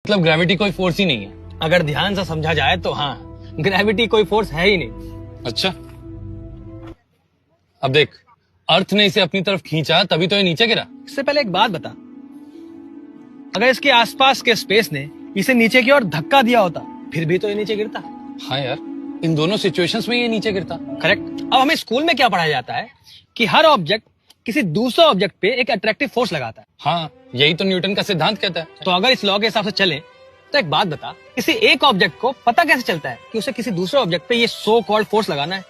मतलब ग्रेविटी कोई फोर्स ही नहीं है? अगर ध्यान से समझा जाए तो हाँ, ग्रेविटी कोई फोर्स है ही नहीं। अच्छा, अब देख, अर्थ ने इसे अपनी तरफ खींचा तभी तो ये नीचे गिरा। इससे पहले एक बात बता, अगर इसके आसपास के स्पेस ने इसे नीचे की ओर धक्का दिया होता फिर भी तो ये नीचे गिरता। हाँ यार, इन दोनों सिचुएशंस में ये नीचे गिरता। करेक्ट। अब हमें स्कूल में क्या पढ़ाया जाता है कि हर ऑब्जेक्ट किसी दूसरे ऑब्जेक्ट पे एक अट्रैक्टिव फोर्स लगाता है। हाँ, यही तो न्यूटन का सिद्धांत कहता है। तो अगर इस लॉ के हिसाब से चले तो एक बात बता, किसी एक ऑब्जेक्ट को पता कैसे चलता है कि उसे किसी दूसरे ऑब्जेक्ट पे ये सो कॉल्ड फोर्स लगाना है?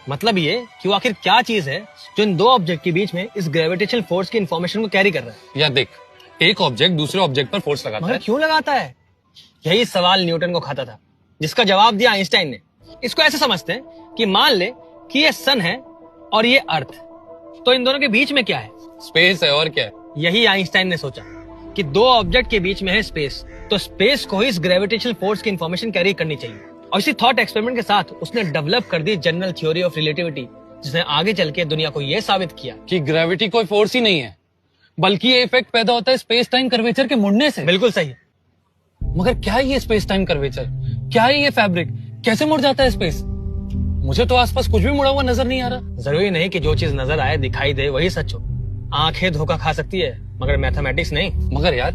मतलब ये कि वो आखिर क्या चीज है जो इन दो ऑब्जेक्ट के बीच में इस ग्रेविटेशनल फोर्स की इन्फॉर्मेशन को कैरी कर रहा है? यार देख, एक ऑब्जेक्ट दूसरे ऑब्जेक्ट पर फोर्स लगाता है। क्यों लगाता है? यही सवाल न्यूटन को खाता था, जिसका जवाब दिया आइंस्टाइन ने। इसको ऐसे समझते हैं कि मान ले कि ये सन है और ये अर्थ, तो इन दोनों के बीच में क्या है? स्पेस है, और क्या है? यही आइंस्टाइन ने सोचा कि दो ऑब्जेक्ट के बीच में है स्पेस, तो स्पेस को ही इस ग्रेविटेशनल फोर्स की इन्फॉर्मेशन कैरी करनी चाहिए। और इसी थॉट एक्सपेरिमेंट के साथ उसने डेवलप कर दी जनरल थ्योरी ऑफ रिलेटिविटी, जिसने आगे चल के दुनिया को यह साबित किया कि ग्रेविटी कोई फोर्स ही नहीं है, बल्कि ये इफेक्ट पैदा होता है स्पेस टाइम कर्वेचर के मुड़ने से। बिल्कुल सही। मगर क्या है ये स्पेस टाइम कर्वेचर? क्या है ये फैब्रिक? कैसे मुड़ जाता है स्पेस? मुझे तो आसपास कुछ भी मुड़ा हुआ नजर नहीं आ रहा। जरूरी नहीं कि जो चीज नजर आए दिखाई दे वही सच हो। आंखें धोखा खा सकती है मगर मैथमेटिक्स नहीं। मगर यार,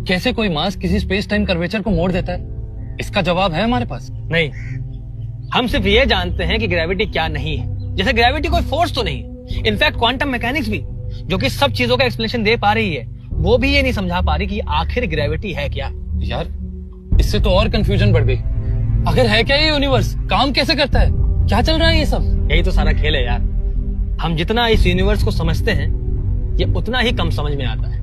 कैसे कोई मास किसी स्पेस टाइम कर्वेचर को मोड़ देता है? इसका जवाब है हमारे पास? नहीं, हम सिर्फ ये जानते हैं कि ग्रेविटी क्या नहीं है। जैसे ग्रेविटी कोई फोर्स तो नहीं है। इनफैक्ट क्वांटम मैकेनिक्स भी, जो कि सब चीजों का एक्सप्लेनेशन दे पा रही है, वो भी ये नहीं समझा पा रही कि आखिर ग्रेविटी है क्या। यार, इससे तो और कंफ्यूजन बढ़ गई। अगर है क्या ये यूनिवर्स, काम कैसे करता है, क्या चल रहा है ये सब? यही तो सारा खेल है यार। हम जितना इस यूनिवर्स को समझते हैं ये उतना ही कम समझ में आता है।